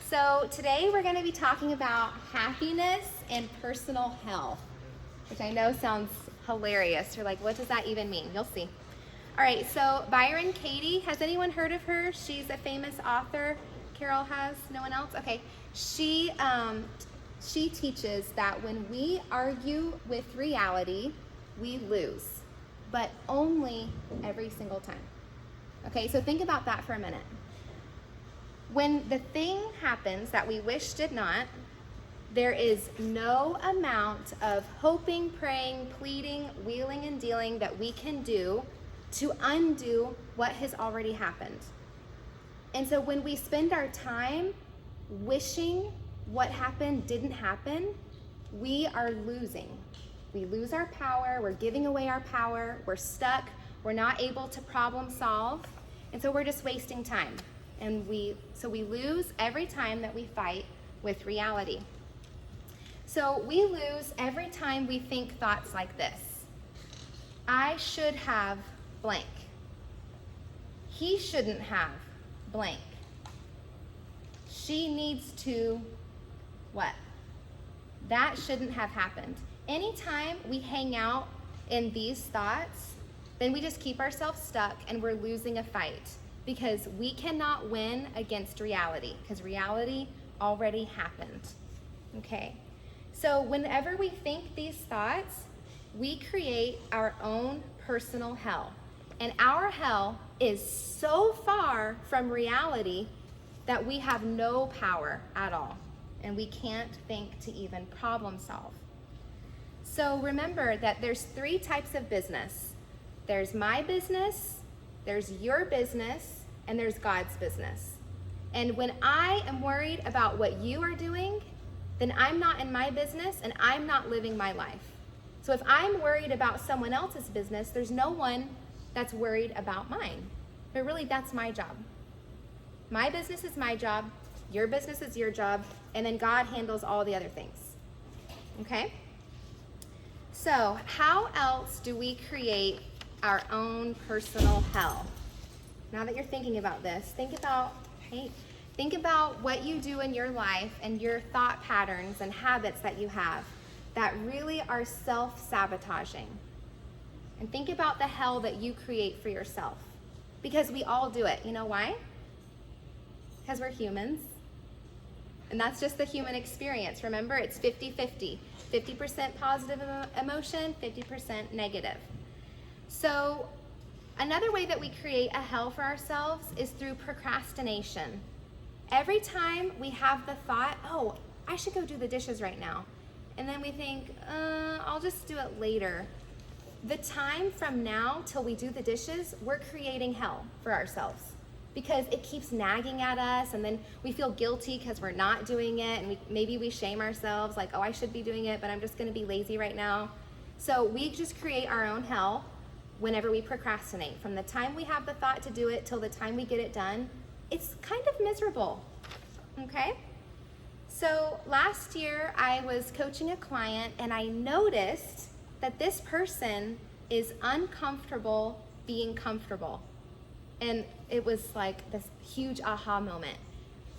So today we're going to be talking about happiness and personal health, which I know sounds hilarious. You're like, what does that even mean? You'll see. All right, so Byron Katie, has anyone heard of her? She's a famous author. Carol has? No one else? Okay. She teaches that when we argue with reality, we lose, but only every single time. Okay, so think about that for a minute. When the thing happens that we wish did not, there is no amount of hoping, praying, pleading, wheeling, and dealing that we can do to undo what has already happened. And so when we spend our time wishing what happened didn't happen, we are losing. We lose our power, we're giving away our power, we're stuck, we're not able to problem solve, and so we're just wasting time. And we lose every time that we fight with reality. So we lose every time we think thoughts like this. I should have blank. He shouldn't have blank. She needs to what? That shouldn't have happened. Anytime we hang out in these thoughts, then we just keep ourselves stuck and we're losing a fight because we cannot win against reality because reality already happened. Okay? So whenever we think these thoughts, we create our own personal hell. And our hell is so far from reality that we have no power at all. And we can't think to even problem solve. So remember that there's 3 types of business. There's my business, there's your business, and there's God's business. And when I am worried about what you are doing, then I'm not in my business and I'm not living my life. So if I'm worried about someone else's business, there's no one that's worried about mine. But really, that's my job. My business is my job, your business is your job, and then God handles all the other things. Okay? So how else do we create our own personal hell? Now that you're thinking about this, think about what you do in your life and your thought patterns and habits that you have that really are self-sabotaging. And think about the hell that you create for yourself. Because we all do it. You know why? Because we're humans. And that's just the human experience. Remember, it's 50-50. 50% positive emotion, 50% negative. So another way that we create a hell for ourselves is through procrastination. Every time we have the thought, oh, I should go do the dishes right now. And then we think, I'll just do it later. The time from now till we do the dishes, we're creating hell for ourselves because it keeps nagging at us, and then we feel guilty because we're not doing it, and maybe we shame ourselves like, oh, I should be doing it, but I'm just going to be lazy right now. So we just create our own hell whenever we procrastinate. From the time we have the thought to do it till the time we get it done, it's kind of miserable, okay? So last year I was coaching a client and I noticed that this person is uncomfortable being comfortable. And it was like this huge aha moment.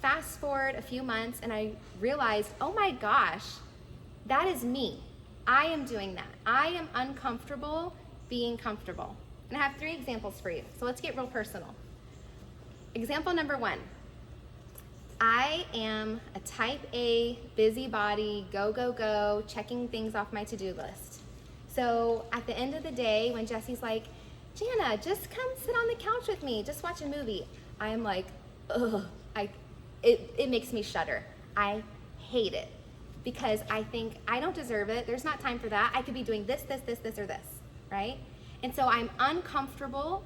Fast forward a few months and I realized, oh my gosh, that is me. I am doing that. I am uncomfortable being comfortable. And I have 3 examples for you. So let's get real personal. Example number 1. I am a type A, busybody, go, checking things off my to-do list. So at the end of the day, when Jesse's like, Jana, just come sit on the couch with me, just watch a movie, I'm like, ugh, it makes me shudder. I hate it because I think I don't deserve it. There's not time for that. I could be doing this, or this, right? And so I'm uncomfortable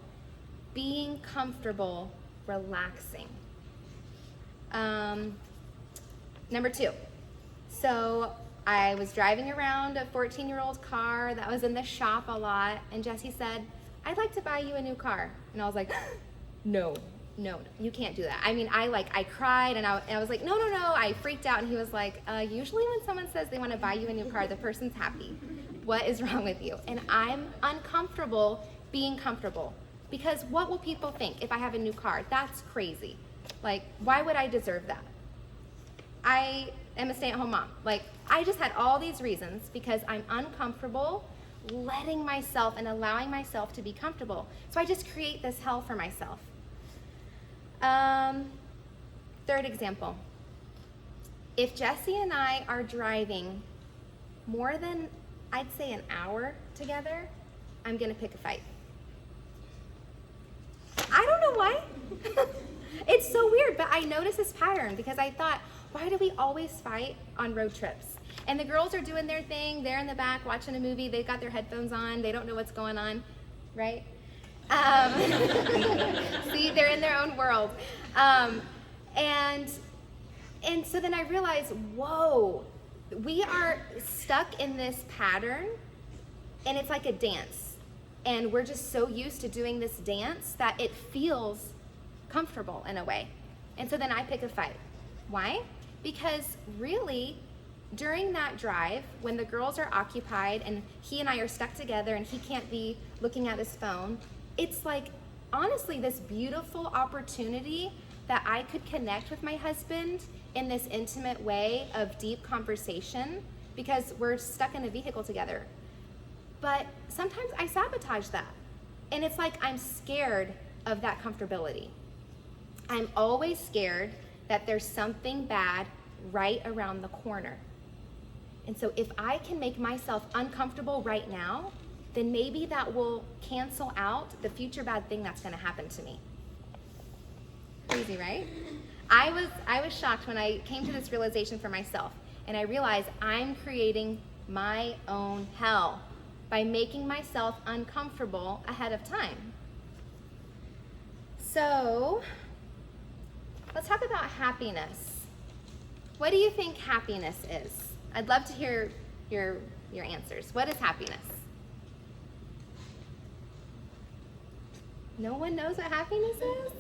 being comfortable, relaxing. Number 2. So I was driving around a 14-year-old car that was in the shop a lot, and Jesse said, I'd like to buy you a new car. And I was like, no, you can't do that. I mean, I cried and I was like, no. I freaked out, and he was like, usually when someone says they want to buy you a new car, the person's happy. What is wrong with you? And I'm uncomfortable being comfortable because what will people think if I have a new car? That's crazy. Like, why would I deserve that? I am a stay-at-home mom. Like, I just had all these reasons because I'm uncomfortable letting myself and allowing myself to be comfortable. So I just create this hell for myself. Third example. If Jesse and I are driving more than, I'd say, an hour together, I'm gonna pick a fight. I don't know why. It's so weird, but I noticed this pattern because I thought, why do we always fight on road trips? And the girls are doing their thing, they're in the back watching a movie, they've got their headphones on, they don't know what's going on, right? See, they're in their own world. And so then I realized, whoa, we are stuck in this pattern, and it's like a dance. And we're just so used to doing this dance that it feels comfortable in a way. And so then I pick a fight. Why? Because really, during that drive, when the girls are occupied and he and I are stuck together and he can't be looking at his phone, it's like, honestly, this beautiful opportunity that I could connect with my husband in this intimate way of deep conversation because we're stuck in a vehicle together. But sometimes I sabotage that. And it's like I'm scared of that comfortability. I'm always scared that there's something bad right around the corner. And so if I can make myself uncomfortable right now, then maybe that will cancel out the future bad thing that's gonna happen to me. Crazy, right? I was shocked when I came to this realization for myself, and I realized I'm creating my own hell by making myself uncomfortable ahead of time. So, let's talk about happiness. What do you think happiness is? I'd love to hear your answers. What is happiness? No one knows what happiness is?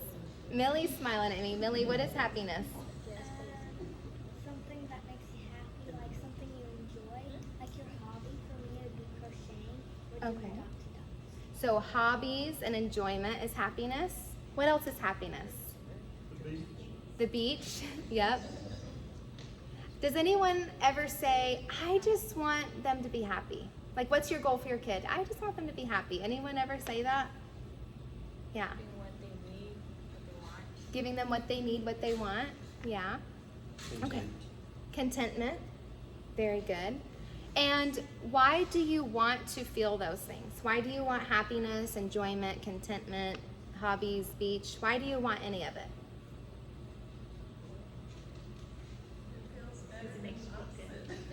Millie's smiling at me. Millie, what is happiness? Something that makes you happy, like something you enjoy, like your hobby. For me, it would be crocheting or doing dot-to-dots. So hobbies and enjoyment is happiness. What else is happiness? The beach. The beach, yep. Does anyone ever say, I just want them to be happy? Like, what's your goal for your kid? I just want them to be happy. Anyone ever say that? Yeah. Giving them what they need, what they want. Yeah. Okay. Contentment. Very good. And why do you want to feel those things? Why do you want happiness, enjoyment, contentment, hobbies, beach? Why do you want any of it?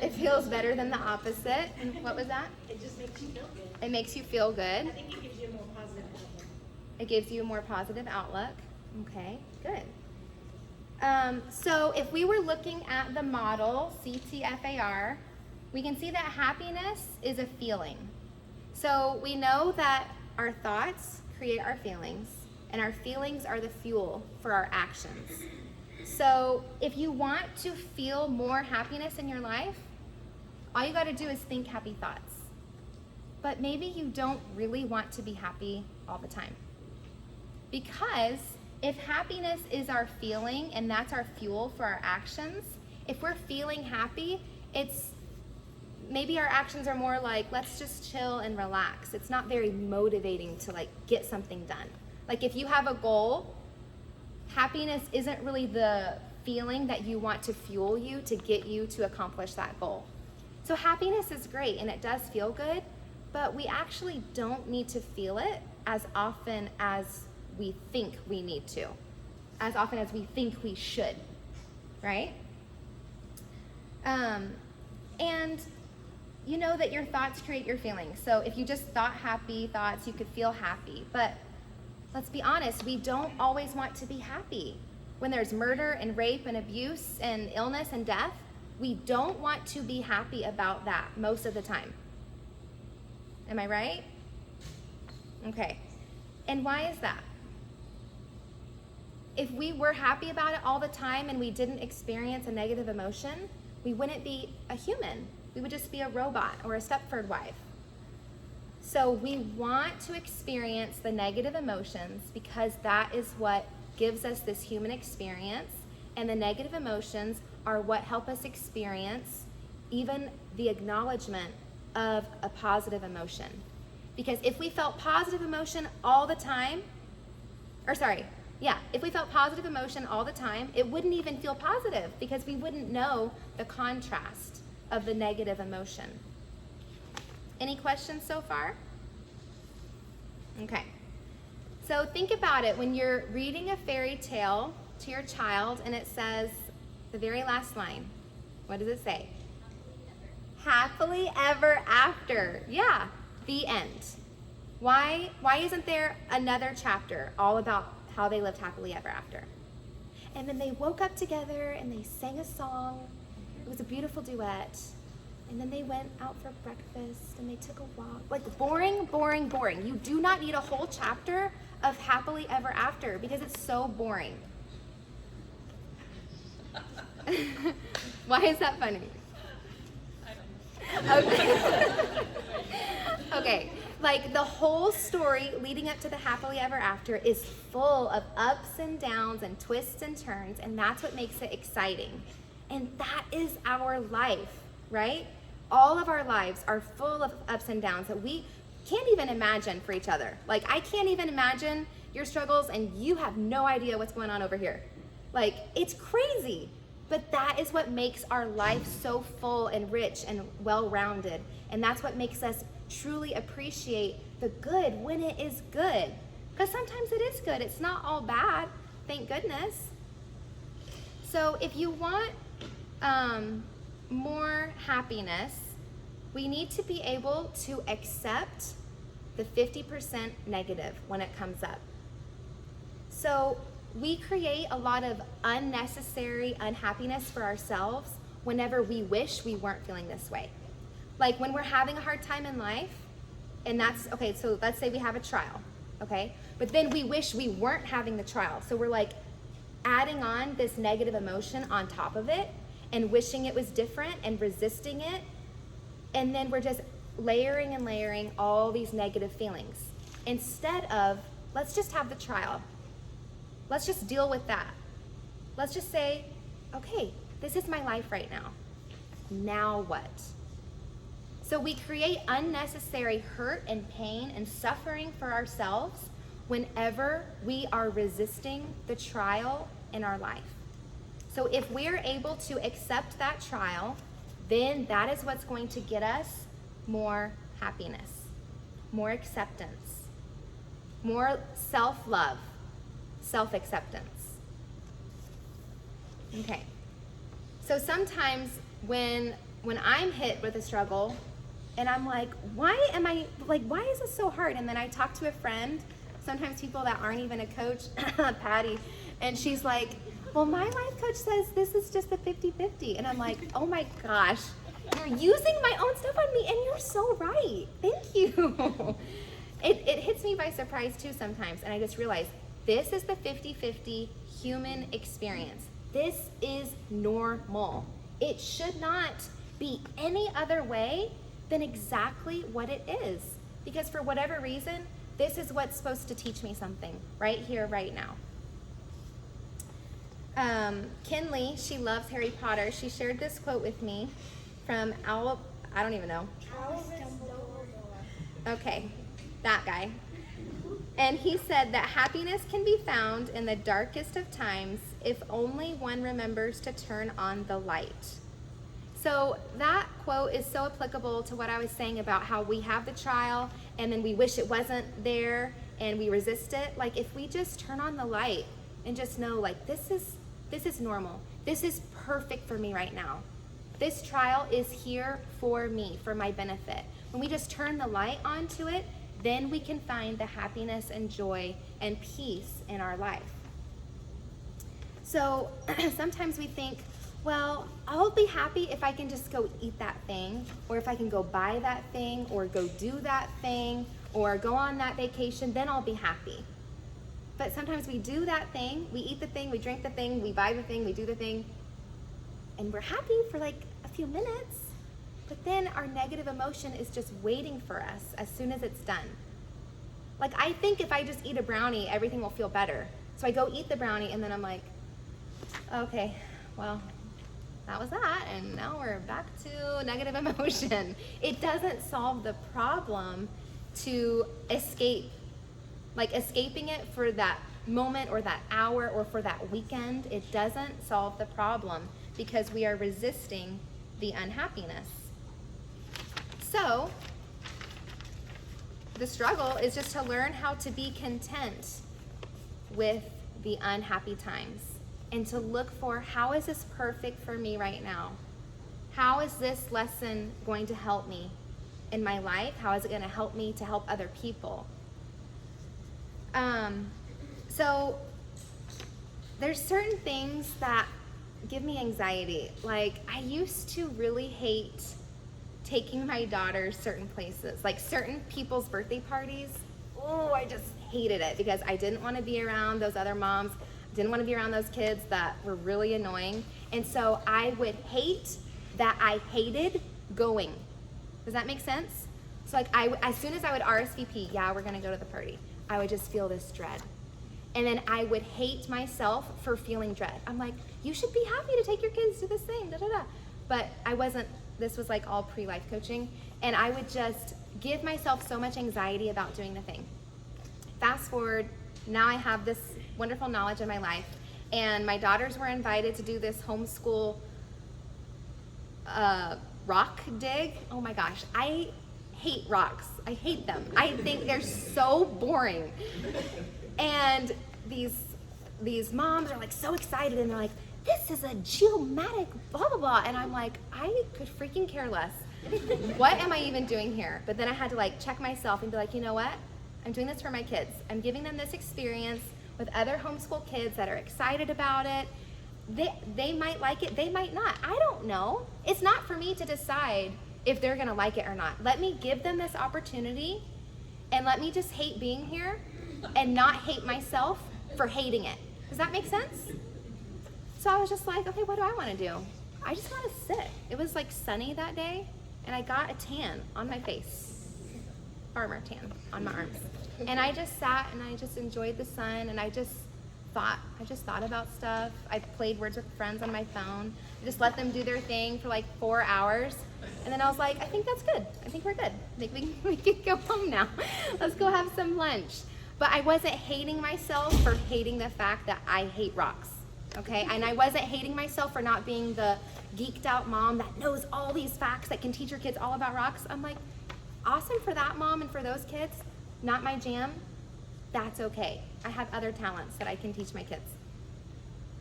It feels better than the opposite. And what was that? It just makes you feel good. It makes you feel good. I think it gives you a more positive outlook. It gives you a more positive outlook. Okay, good. So if we were looking at the model, CTFAR, we can see that happiness is a feeling. So we know that our thoughts create our feelings, and our feelings are the fuel for our actions. So if you want to feel more happiness in your life, all you got to do is think happy thoughts. But maybe you don't really want to be happy all the time. Because if happiness is our feeling and that's our fuel for our actions, if we're feeling happy, it's maybe our actions are more like, let's just chill and relax. It's not very motivating to like get something done. Like if you have a goal, happiness isn't really the feeling that you want to fuel you to get you to accomplish that goal. So happiness is great and it does feel good, but we actually don't need to feel it as often as we think we need to, as often as we think we should, right? And you know that your thoughts create your feelings. So if you just thought happy thoughts, you could feel happy. But let's be honest, we don't always want to be happy. When there's murder and rape and abuse and illness and death, we don't want to be happy about that most of the time. Am I right? Okay. And why is that? If we were happy about it all the time and we didn't experience a negative emotion, we wouldn't be a human. We would just be a robot or a Stepford wife. So we want to experience the negative emotions because that is what gives us this human experience, and the negative emotions are what help us experience even the acknowledgement of a positive emotion. Because if we felt positive emotion all the time, if we felt positive emotion all the time, it wouldn't even feel positive because we wouldn't know the contrast of the negative emotion. Any questions so far? Okay. So think about it when you're reading a fairy tale to your child and it says, the very last line, what does it say? Happily ever after. Yeah, the end. Why isn't there another chapter all about how they lived happily ever after? And then they woke up together and they sang a song. It was a beautiful duet. And then they went out for breakfast and they took a walk. Like boring, boring, boring. You do not need a whole chapter of happily ever after because it's so boring. Why is that funny? Okay. Okay, like the whole story leading up to the happily ever after is full of ups and downs and twists and turns, and that's what makes it exciting. And that is our life, right? All of our lives are full of ups and downs that we can't even imagine for each other. Like, I can't even imagine your struggles, and you have no idea what's going on over here. Like, it's crazy. But that is what makes our life so full and rich and well-rounded. And that's what makes us truly appreciate the good when it is good. Because sometimes it is good. It's not all bad, thank goodness. So if you want more happiness, we need to be able to accept the 50% negative when it comes up. So we create a lot of unnecessary unhappiness for ourselves whenever we wish we weren't feeling this way. Like when we're having a hard time in life, and that's, okay, so let's say we have a trial, okay? But then we wish we weren't having the trial. So we're like adding on this negative emotion on top of it and wishing it was different and resisting it. And then we're just layering and layering all these negative feelings. Instead of, let's just have the trial. Let's just deal with that. Let's just say, okay, this is my life right now. Now what? So we create unnecessary hurt and pain and suffering for ourselves whenever we are resisting the trial in our life. So if we're able to accept that trial, then that is what's going to get us more happiness, more acceptance, more self-love, self-acceptance. Okay. So sometimes when I'm hit with a struggle and I'm like, why is this so hard? And then I talk to a friend, sometimes people that aren't even a coach, Patty, and she's like, well, my life coach says this is just a 50-50. And I'm like, oh my gosh, you're using my own stuff on me and you're so right. Thank you. It hits me by surprise too sometimes. And I just realize this is the 50-50 human experience. This is normal. It should not be any other way than exactly what it is. Because for whatever reason, this is what's supposed to teach me something right here, right now. Kinley, she loves Harry Potter. She shared this quote with me from I don't even know. Okay, that guy. And he said that happiness can be found in the darkest of times if only one remembers to turn on the light. So that quote is so applicable to what I was saying about how we have the trial and then we wish it wasn't there and we resist it. Like if we just turn on the light and just know like this is normal. This is perfect for me right now. This trial is here for me, for my benefit. When we just turn the light on to it, then we can find the happiness and joy and peace in our life. So sometimes we think, well, I'll be happy if I can just go eat that thing, or if I can go buy that thing, or go do that thing, or go on that vacation, then I'll be happy. But sometimes we do that thing, we eat the thing, we drink the thing, we buy the thing, we do the thing, and we're happy for like a few minutes. But then our negative emotion is just waiting for us as soon as it's done. Like I think if I just eat a brownie, everything will feel better. So I go eat the brownie and then I'm like, okay, well, that was that, and now we're back to negative emotion. It doesn't solve the problem to escape. Like escaping it for that moment or that hour or for that weekend, it doesn't solve the problem because we are resisting the unhappiness. So, the struggle is just to learn how to be content with the unhappy times and to look for, how is this perfect for me right now? How is this lesson going to help me in my life? How is it going to help me to help other people? So there's certain things that give me anxiety. Like, I used to really hate taking my daughter certain places, like certain people's birthday parties. Oh, I just hated it because I didn't want to be around those other moms, didn't want to be around those kids that were really annoying. And so I would hate that I hated going. Does that make sense? So like as soon as I would RSVP, yeah, we're gonna go to the party, I would just feel this dread. And then I would hate myself for feeling dread. I'm like, you should be happy to take your kids to this thing, da da da. But I wasn't, this was like all pre-life coaching. And I would just give myself so much anxiety about doing the thing. Fast forward, now I have this wonderful knowledge in my life. And my daughters were invited to do this homeschool rock dig. Oh my gosh, I hate rocks. I hate them. I think they're so boring. And these moms are like so excited and they're like, this is a geomatic blah blah blah. And I'm like, I could freaking care less. What am I even doing here? But then I had to like check myself and be like, you know what? I'm doing this for my kids. I'm giving them this experience with other homeschool kids that are excited about it. They might like it, they might not. I don't know. It's not for me to decide if they're gonna like it or not. Let me give them this opportunity and let me just hate being here and not hate myself for hating it. Does that make sense? So I was just like, okay, what do I wanna do? I just wanna sit. It was like sunny that day and I got a tan on my face. Farmer tan on my arms. And I just sat and I just enjoyed the sun and I just thought about stuff. I played Words with Friends on my phone. I just let them do their thing for like 4 hours. And then I was like, I think that's good. I think we're good. I think we can go home now. Let's go have some lunch. But I wasn't hating myself for hating the fact that I hate rocks, okay? And I wasn't hating myself for not being the geeked out mom that knows all these facts that can teach your kids all about rocks. I'm like, awesome for that mom and for those kids, not my jam. That's okay. I have other talents that I can teach my kids.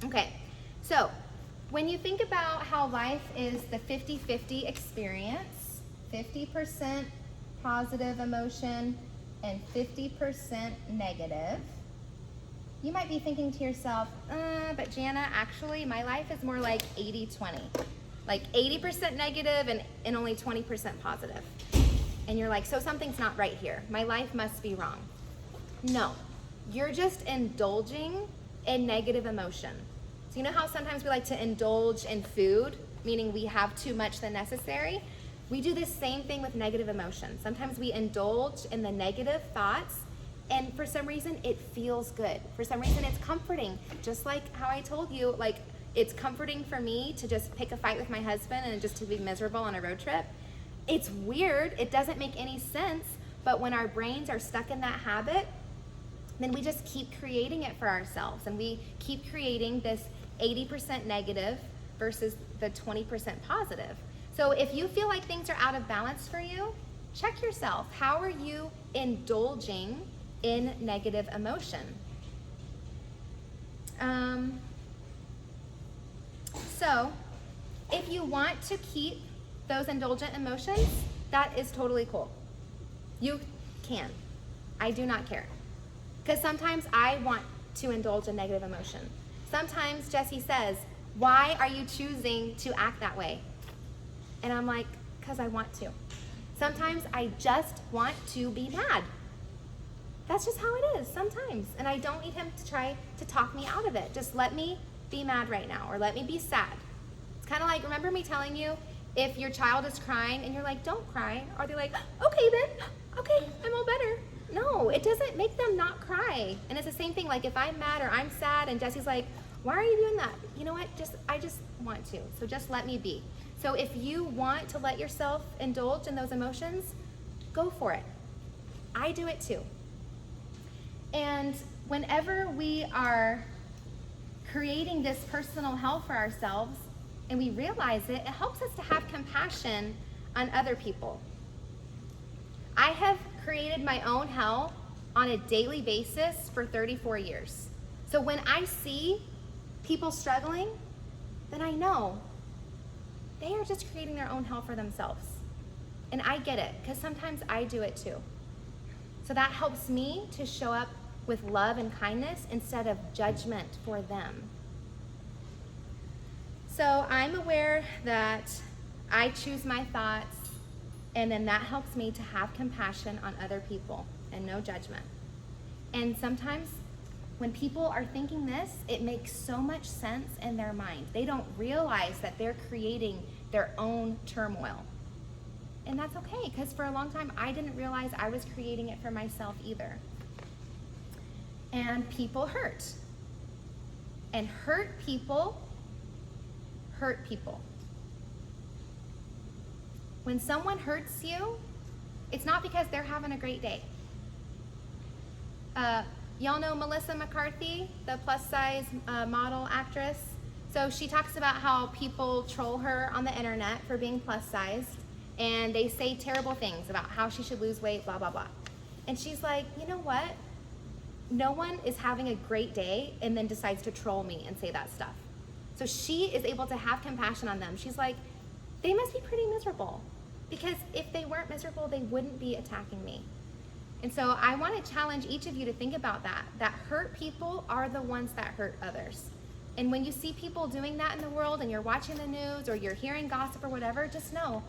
Okay, so when you think about how life is the 50-50 experience, 50% positive emotion and 50% negative, you might be thinking to yourself, but Janna, actually my life is more like 80-20. Like 80% negative and only 20% positive. And you're like, so something's not right here. My life must be wrong. No, you're just indulging in negative emotion. So you know how sometimes we like to indulge in food, meaning we have too much than necessary? We do the same thing with negative emotion. Sometimes we indulge in the negative thoughts and for some reason it feels good. For some reason it's comforting. Just like how I told you, like it's comforting for me to just pick a fight with my husband and just to be miserable on a road trip. It's weird, it doesn't make any sense, but when our brains are stuck in that habit, then we just keep creating it for ourselves and we keep creating this 80% negative versus the 20% positive. So if you feel like things are out of balance for you, check yourself. How are you indulging in negative emotion? So if you want to keep those indulgent emotions, that is totally cool. You can. I do not care. Because sometimes I want to indulge in negative emotion. Sometimes Jesse says, why are you choosing to act that way? And I'm like, because I want to. Sometimes I just want to be mad. That's just how it is sometimes. And I don't need him to try to talk me out of it. Just let me be mad right now or let me be sad. It's kind of like, remember me telling you, if your child is crying and you're like, don't cry, are they like, okay then, okay, I'm all better. No, it doesn't make them not cry. And it's the same thing, like if I'm mad or I'm sad and Jesse's like, why are you doing that? You know what, I just want to. So just let me be. So if you want to let yourself indulge in those emotions, go for it. I do it too. And whenever we are creating this personal hell for ourselves and we realize it, it helps us to have compassion on other people. I have created my own hell on a daily basis for 34 years. So when I see people struggling, then I know they are just creating their own hell for themselves. And I get it, because sometimes I do it too. So that helps me to show up with love and kindness instead of judgment for them. So I'm aware that I choose my thoughts, and then that helps me to have compassion on other people and no judgment. And sometimes when people are thinking this, it makes so much sense in their mind. They don't realize that they're creating their own turmoil. And that's okay, because for a long time, I didn't realize I was creating it for myself either. And people hurt. And hurt people hurt people. When someone hurts you, it's not because they're having a great day. Y'all know Melissa McCarthy, the plus size model actress? So she talks about how people troll her on the internet for being plus sized, and they say terrible things about how she should lose weight, blah, blah, blah. And she's like, you know what? No one is having a great day and then decides to troll me and say that stuff. So she is able to have compassion on them. She's like, they must be pretty miserable, because if they weren't miserable, they wouldn't be attacking me. And so I want to challenge each of you to think about that hurt people are the ones that hurt others. And when you see people doing that in the world and you're watching the news or you're hearing gossip or whatever, just know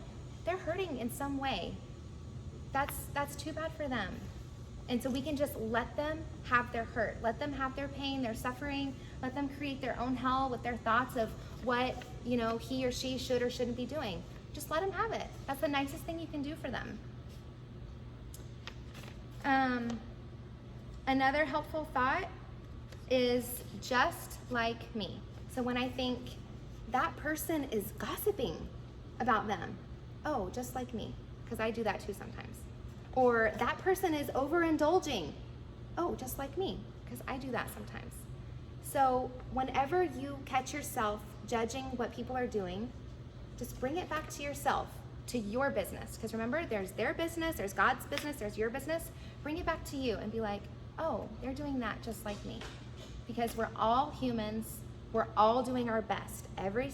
they're hurting in some way. That's too bad for them. And so we can just let them have their hurt, let them have their pain, their suffering, let them create their own hell with their thoughts of what, he or she should or shouldn't be doing. Just let them have it. That's the nicest thing you can do for them. Another helpful thought is just like me. So when I think that person is gossiping about them, oh, just like me, because I do that too sometimes. Or that person is overindulging, oh, just like me, because I do that sometimes. So whenever you catch yourself judging what people are doing, just bring it back to yourself, to your business. Because remember, there's their business, there's God's business, there's your business. Bring it back to you and be like, oh, they're doing that just like me. Because we're all humans, we're all doing our best every